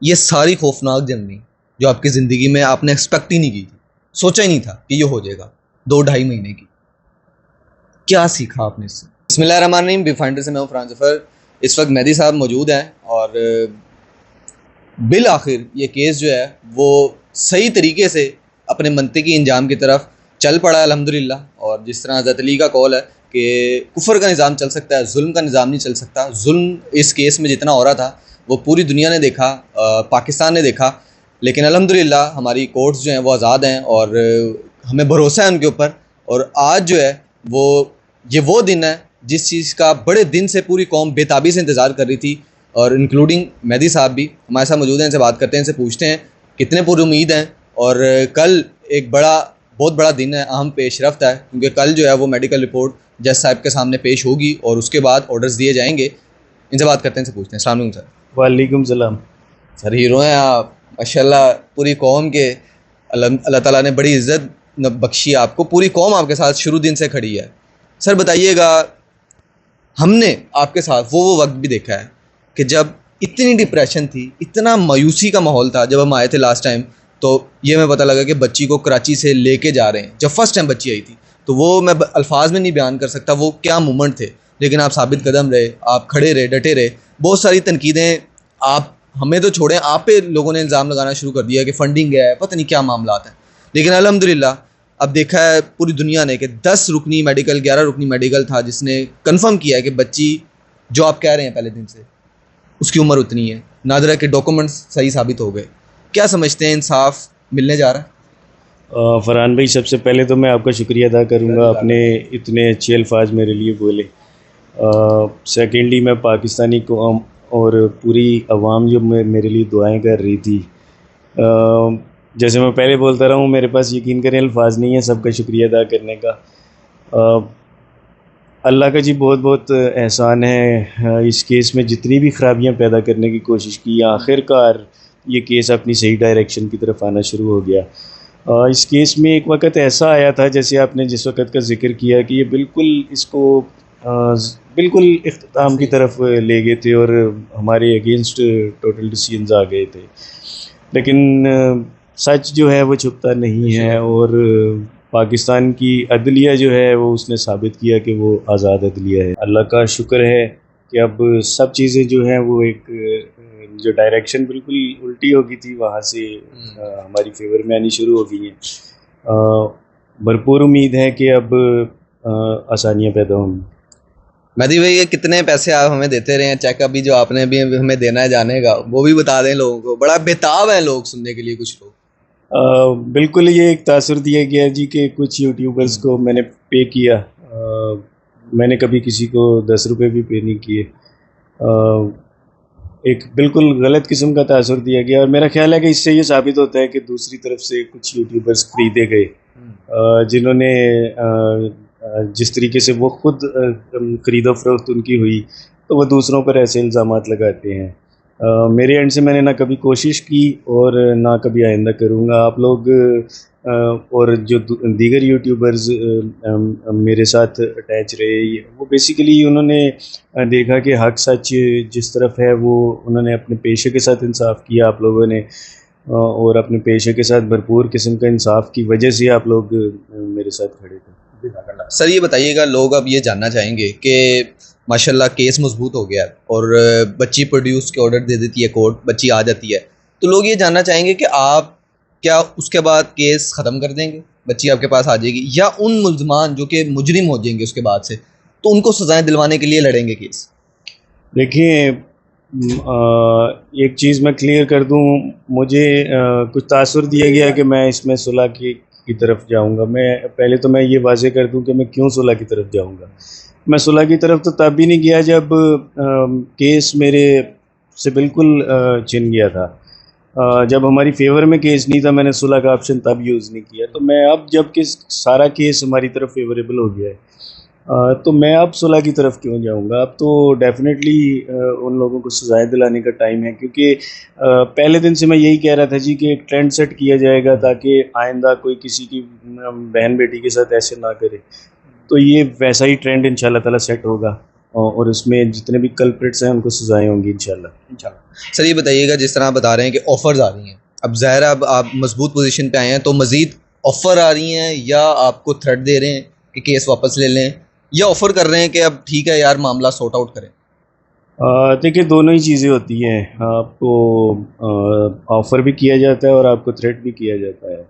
یہ ساری خوفناک جرنی جو آپ کی زندگی میں آپ نے ایکسپیکٹ ہی نہیں کی تھی, سوچا ہی نہیں تھا کہ یہ ہو جائے گا, 2-2.5 مہینے کی, کیا سیکھا آپ نے اس سے؟ بسم اللہ الرحمن الرحیم. بی فائنڈر سے میں ہوں فرحان ظفر. اس وقت مہدی صاحب موجود ہیں اور بالآخر یہ کیس جو ہے وہ صحیح طریقے سے اپنے منطقی انجام کی طرف چل پڑا الحمدللہ. اور جس طرح حضرت علی کا قول ہے کہ کفر کا نظام چل سکتا ہے, ظلم کا نظام نہیں چل سکتا. ظلم اس کیس میں جتنا ہو رہا تھا وہ پوری دنیا نے دیکھا, پاکستان نے دیکھا, لیکن الحمدللہ ہماری کورٹس جو ہیں وہ آزاد ہیں اور ہمیں بھروسہ ہے ان کے اوپر. اور آج جو ہے وہ دن ہے جس چیز کا بڑے دن سے پوری قوم بےتابی سے انتظار کر رہی تھی, اور انکلوڈنگ مہدی صاحب بھی ہمارے ساتھ موجود ہیں. ان سے بات کرتے ہیں, ان سے پوچھتے ہیں کتنے پر امید ہیں. اور کل ایک بہت بڑا دن ہے, اہم پیش رفت ہے, کیونکہ کل جو ہے وہ میڈیکل رپورٹ جج صاحب کے سامنے پیش ہوگی اور اس کے بعد آرڈرز دیے جائیں گے. ان سے بات کرتے ہیں, ان سے پوچھتے ہیں. السلام علیکم سر. وعلیکم السلام. سر ہیرو ہیں آپ ماشاء اللہ, پوری قوم کے اللہ تعالیٰ نے بڑی عزت بخشی آپ کو, پوری قوم آپ کے ساتھ شروع دن سے کھڑی ہے. سر بتائیے گا, ہم نے آپ کے ساتھ وہ وقت بھی دیکھا ہے کہ جب اتنی ڈپریشن تھی, اتنا مایوسی کا ماحول تھا. جب ہم آئے تھے لاسٹ ٹائم تو یہ ہمیں پتہ لگا کہ بچی کو کراچی سے لے کے جا رہے ہیں. جب فرسٹ ٹائم بچی آئی تھی تو وہ میں الفاظ میں نہیں بیان کر سکتا وہ کیا مومنٹ تھے, لیکن آپ ثابت قدم رہے, آپ کھڑے رہے, ڈٹے رہے. بہت ساری تنقیدیں آپ ہمیں تو چھوڑیں, آپ پہ لوگوں نے الزام لگانا شروع کر دیا کہ فنڈنگ ہے, پتہ نہیں کیا معاملات ہیں. لیکن الحمدللہ اب دیکھا ہے پوری دنیا نے کہ 10 رکنی میڈیکل 11 رکنی میڈیکل تھا جس نے کنفرم کیا ہے کہ بچی جو آپ کہہ رہے ہیں پہلے دن سے اس کی عمر اتنی ہے. نادرا کے ڈاکومنٹس صحیح ثابت ہو گئے. کیا سمجھتے ہیں انصاف ملنے جا رہا ہے؟ فرحان بھائی, سب سے پہلے تو میں آپ کا شکریہ ادا کروں گا, آپ نے اتنے اچھے الفاظ میرے لیے بولے. سیکنڈلی میں پاکستانی قوم اور پوری عوام جو میرے لیے دعائیں کر رہی تھی, جیسے میں پہلے بولتا رہا ہوں, میرے پاس یقین کریں الفاظ نہیں ہے سب کا شکریہ ادا کرنے کا. اللہ کا جی بہت بہت احسان ہے. اس کیس میں جتنی بھی خرابیاں پیدا کرنے کی کوشش کی, آخر کار یہ کیس اپنی صحیح ڈائریکشن کی طرف آنا شروع ہو گیا. اس کیس میں ایک وقت ایسا آیا تھا, جیسے آپ نے جس وقت کا ذکر کیا, کہ یہ بالکل اس کو بالکل اختتام کی طرف لے گئے تھے اور ہمارے اگینسٹ ٹوٹل ڈیسیژنز آ گئے تھے. لیکن سچ جو ہے وہ چھپتا نہیں ہے, اور پاکستان کی عدلیہ جو ہے وہ اس نے ثابت کیا کہ وہ آزاد عدلیہ ہے. اللہ کا شکر ہے کہ اب سب چیزیں جو ہیں وہ ایک جو ڈائریکشن بالکل الٹی ہو گئی تھی وہاں سے ہماری فیور میں آنی شروع ہو گئی ہیں. بھرپور امید ہے کہ اب آسانیاں پیدا ہوں گی. مہدی بھائی, یہ کتنے پیسے آپ ہمیں دیتے رہے ہیں, چیک ابھی جو آپ نے بھی ہمیں دینا ہے جانے کا وہ بھی بتا دیں لوگوں کو, بڑا بےتاب ہے لوگ سننے کے لیے کچھ لوگ. بالکل یہ ایک تاثر دیا گیا جی کہ کچھ یوٹیوبرز کو میں نے پے کیا. میں نے کبھی کسی کو 10 روپے بھی پے نہیں کیے. ایک بالکل غلط قسم کا تاثر دیا گیا, اور میرا خیال ہے کہ اس سے یہ ثابت ہوتا ہے کہ دوسری طرف سے کچھ یوٹیوبرز خریدے گئے, جنہوں نے جس طریقے سے وہ خود خرید و فروخت ان کی ہوئی تو وہ دوسروں پر ایسے الزامات لگاتے ہیں. میرے اینڈ سے میں نے نہ کبھی کوشش کی اور نہ کبھی آئندہ کروں گا. آپ لوگ اور جو دیگر یوٹیوبرز میرے ساتھ اٹیچ رہے, وہ بیسیکلی انہوں نے دیکھا کہ حق سچ جس طرف ہے وہ انہوں نے اپنے پیشے کے ساتھ انصاف کیا آپ لوگوں نے, اور اپنے پیشے کے ساتھ بھرپور قسم کا انصاف کی وجہ سے آپ لوگ میرے ساتھ کھڑے تھے. سر یہ بتائیے گا, لوگ اب یہ جاننا چاہیں گے کہ ماشاءاللہ کیس مضبوط ہو گیا اور بچی پروڈیوس کے آرڈر دے دیتی ہے کورٹ, بچی آ جاتی ہے, تو لوگ یہ جاننا چاہیں گے کہ آپ کیا اس کے بعد کیس ختم کر دیں گے, بچی آپ کے پاس آ جائے گی, یا ان ملزمان جو کہ مجرم ہو جائیں گے اس کے بعد سے تو ان کو سزائیں دلوانے کے لیے لڑیں گے کیس؟ دیکھیے, ایک چیز میں کلیئر کر دوں, مجھے کچھ تاثر دیا گیا کہ میں اس میں صلح کی طرف جاؤں گا. میں پہلے تو میں یہ واضح کر دوں کہ میں کیوں صلح کی طرف جاؤں گا. میں صلح کی طرف تو تب بھی نہیں گیا جب کیس میرے سے بالکل چھن گیا تھا. جب ہماری فیور میں کیس نہیں تھا میں نے صلح کا آپشن تب یوز نہیں کیا. تو میں اب جب کہ سارا کیس ہماری طرف فیوریبل ہو گیا ہے تو میں اب صلح کی طرف کیوں جاؤں گا. اب تو ڈیفینیٹلی ان لوگوں کو سزائیں دلانے کا ٹائم ہے, کیونکہ پہلے دن سے میں یہی کہہ رہا تھا جی کہ ایک ٹرینڈ سیٹ کیا جائے گا تاکہ آئندہ کوئی کسی کی بہن بیٹی کے ساتھ ایسے نہ کرے. تو یہ ویسا ہی ٹرینڈ انشاءاللہ تعالی سیٹ ہوگا. اور اس میں جتنے بھی کلپریٹس ہیں ان کو سزائیں ہوں گی انشاءاللہ. سر یہ بتائیے گا، جس طرح آپ بتا رہے ہیں کہ آفرز آ رہی ہیں، اب ظاہر ہے اب آپ مضبوط پوزیشن پہ آئے ہیں، تو مزید آفر آ رہی ہیں یا آپ کو تھریٹ دے رہے ہیں کہ کیس واپس لے لیں، یا آفر کر رہے ہیں کہ اب ٹھیک ہے یار معاملہ سارٹ آؤٹ کریں؟ دیکھیے دونوں ہی چیزیں ہوتی ہیں. آپ کو آفر بھی کیا جاتا ہے اور آپ کو تھریٹ بھی کیا جاتا ہے.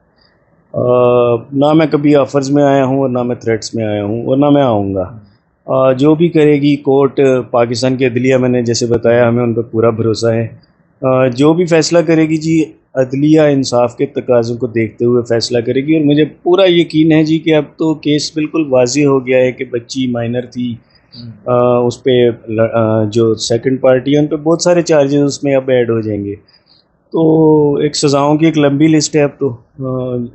نہ میں کبھی آفرز میں آیا ہوں اور نہ میں تھریٹس میں آیا ہوں اور نہ میں آؤں گا. جو بھی کرے گی کورٹ، پاکستان کی عدلیہ، میں نے جیسے بتایا ہمیں ان پر پورا بھروسہ ہے. جو بھی فیصلہ کرے گی جی، عدلیہ انصاف کے تقاضوں کو دیکھتے ہوئے فیصلہ کرے گی. اور مجھے پورا یقین ہے جی کہ اب تو کیس بالکل واضح ہو گیا ہے کہ بچی مائنر تھی. اس پہ جو سیکنڈ پارٹی ہے ان پہ بہت سارے چارجز اس میں اب ایڈ ہو جائیں گے. تو ایک سزاؤں کی ایک لمبی لسٹ ہے اب تو.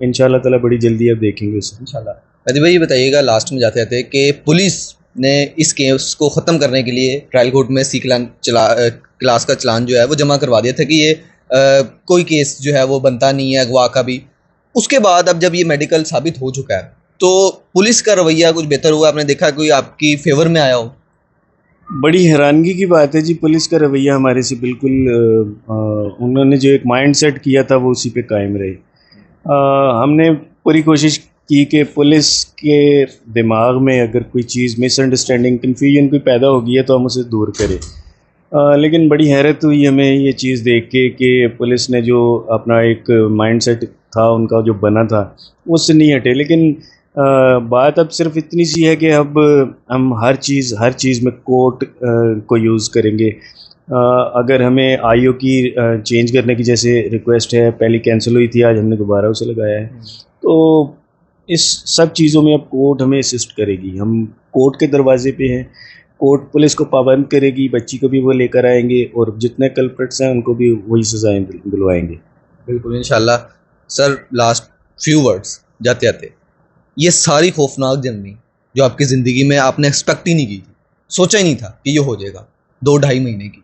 انشاءاللہ تعالیٰ بڑی جلدی اب دیکھیں گے اسے انشاءاللہ. مہدی بھائی یہ بتائیے گا، لاسٹ میں جاتے جاتے، کہ پولیس نے اس کیس کو ختم کرنے کے لیے ٹرائل کورٹ میں سی کلاس کا چلان جو ہے وہ جمع کروا دیا تھا کہ یہ کوئی کیس جو ہے وہ بنتا نہیں ہے اغوا کا بھی. اس کے بعد اب جب یہ میڈیکل ثابت ہو چکا ہے تو پولیس کا رویہ کچھ بہتر ہوا؟ آپ نے دیکھا کوئی آپ کی فیور میں آیا ہو؟ بڑی حیرانگی کی بات ہے جی، پولیس کا رویہ ہمارے سے بالکل انہوں نے جو ایک مائنڈ سیٹ کیا تھا وہ اسی پہ قائم رہے. ہم نے پوری کوشش کی کہ پولیس کے دماغ میں اگر کوئی چیز مس انڈرسٹینڈنگ، کنفیوژن کوئی پیدا ہو گئی ہے تو ہم اسے دور کریں. لیکن بڑی حیرت ہوئی ہمیں یہ چیز دیکھ کے کہ پولیس نے جو اپنا ایک مائنڈ سیٹ تھا ان کا جو بنا تھا اس سے نہیں ہٹے. لیکن بات اب صرف اتنی سی ہے کہ اب ہم ہر چیز میں کورٹ کو یوز کریں گے. اگر ہمیں آئی او کی چینج کرنے کی جیسے ریکویسٹ ہے، پہلی کینسل ہوئی تھی، آج ہم نے دوبارہ اسے لگایا ہے. تو اس سب چیزوں میں اب کورٹ ہمیں اسسٹ کرے گی. ہم کورٹ کے دروازے پہ ہیں، کورٹ پولیس کو پابند کرے گی، بچی کو بھی وہ لے کر آئیں گے اور جتنے کلپریٹس ہیں ان کو بھی وہی سزائیں دلوائیں گے. بالکل انشاءاللہ. سر لاسٹ فیو ورڈز جاتے جاتے، یہ ساری خوفناک جرنی جو آپ کی زندگی میں آپ نے ایکسپیکٹ ہی نہیں کی تھی، سوچا ہی نہیں تھا کہ یہ ہو جائے گا، 2-2.5 مہینے کی،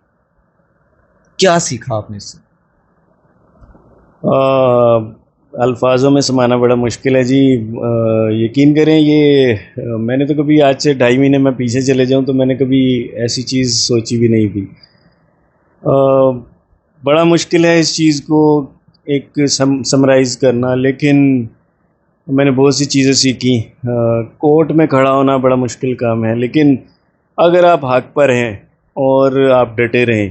کیا سیکھا آپ نے اس سے؟ الفاظوں میں سمانا بڑا مشکل ہے جی. یقین کریں یہ میں نے تو کبھی آج سے 2.5 مہینے میں پیچھے چلے جاؤں تو میں نے کبھی ایسی چیز سوچی بھی نہیں تھی. بڑا مشکل ہے اس چیز کو ایک سمرائز کرنا، لیکن میں نے بہت سی چیزیں سیکھی. کورٹ میں کھڑا ہونا بڑا مشکل کام ہے، لیکن اگر آپ حق پر ہیں اور آپ ڈٹے رہیں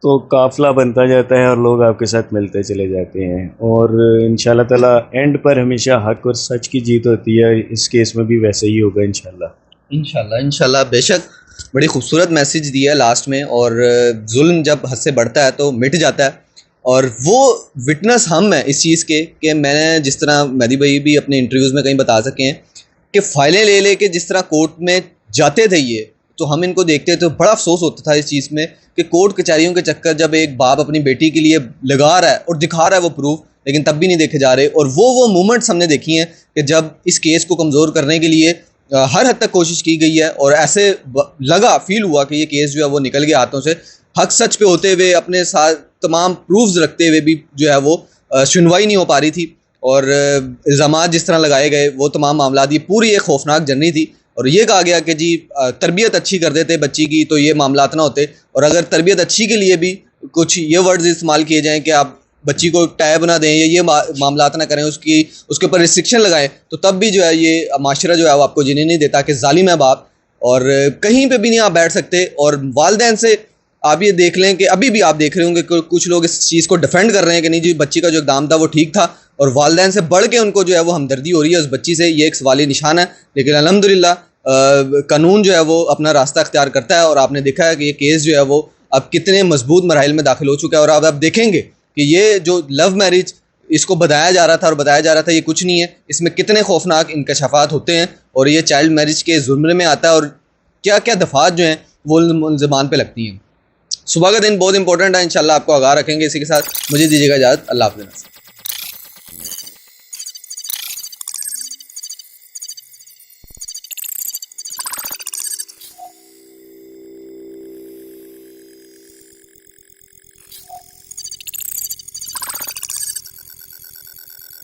تو قافلہ بنتا جاتا ہے اور لوگ آپ کے ساتھ ملتے چلے جاتے ہیں. اور انشاءاللہ تعالیٰ اینڈ پر ہمیشہ حق اور سچ کی جیت ہوتی ہے. اس کیس میں بھی ویسے ہی ہوگا انشاءاللہ. انشاءاللہ بے شک. بڑی خوبصورت میسیج دیا ہے لاسٹ میں. اور ظلم جب حد سے بڑھتا ہے تو مٹ جاتا ہے، اور وہ وٹنس ہم ہیں اس چیز کے کہ میں نے جس طرح مہدی بھائی بھی اپنے انٹرویوز میں کہیں بتا سکے ہیں کہ فائلیں لے لے کے جس طرح کورٹ میں جاتے تھے یہ، تو ہم ان کو دیکھتے تو بڑا افسوس ہوتا تھا اس چیز میں کہ کورٹ کچہریوں کے چکر جب ایک باپ اپنی بیٹی کے لیے لگا رہا ہے اور دکھا رہا ہے وہ پروف، لیکن تب بھی نہیں دیکھے جا رہے. اور وہ مومنٹس ہم نے دیکھی ہیں کہ جب اس کیس کو کمزور کرنے کے لیے ہر حد تک کوشش کی گئی ہے، اور ایسے فیل ہوا کہ یہ کیس جو ہے وہ نکل گیا ہاتھوں سے، حق سچ پہ ہوتے ہوئے اپنے ساتھ تمام پروفز رکھتے ہوئے بھی جو ہے وہ سنوائی نہیں ہو پا رہی تھی، اور الزامات جس طرح لگائے گئے وہ تمام معاملات، یہ پوری ایک خوفناک جرنی تھی. اور یہ کہا گیا کہ جی تربیت اچھی کر دیتے بچی کی تو یہ معاملات نہ ہوتے، اور اگر تربیت اچھی کے لیے بھی کچھ یہ ورڈز استعمال کیے جائیں کہ آپ بچی کو ٹیب نہ دیں یا یہ معاملات نہ کریں، اس کے اوپر ریسٹرکشن لگائیں، تو تب بھی جو ہے یہ معاشرہ جو ہے وہ آپ کو جینے نہیں دیتا کہ ظالم ہے باپ، اور کہیں پہ بھی نہیں آپ بیٹھ سکتے. اور والدین سے آپ یہ دیکھ لیں کہ ابھی بھی آپ دیکھ رہے ہوں گے کہ کچھ لوگ اس چیز کو ڈیفینڈ کر رہے ہیں کہ نہیں جی بچی کا جو اقدام تھا وہ ٹھیک تھا، اور والدین سے بڑھ کے ان کو جو ہے وہ ہمدردی ہو رہی ہے اس بچی سے. یہ ایک سوالی نشان ہے، لیکن الحمدللہ قانون جو ہے وہ اپنا راستہ اختیار کرتا ہے. اور آپ نے دیکھا ہے کہ یہ کیس جو ہے وہ اب کتنے مضبوط مراحل میں داخل ہو چکا ہے. اور آپ دیکھیں گے کہ یہ جو لو میرج اس کو بتایا جا رہا تھا اور بتایا جا رہا تھا یہ کچھ نہیں ہے، اس میں کتنے خوفناک انکشافات ہوتے ہیں، اور یہ چائلڈ میرج کے زمرے میں آتا ہے، اور کیا کیا دفعات جو ہیں وہ زبان پہ لگتی ہیں. صبح کا دن بہت امپورٹنٹ ہے، انشاءاللہ آپ کو آگاہ رکھیں گے. اسی کے ساتھ مجھے دیجیے گا اجازت. اللہ حافظ.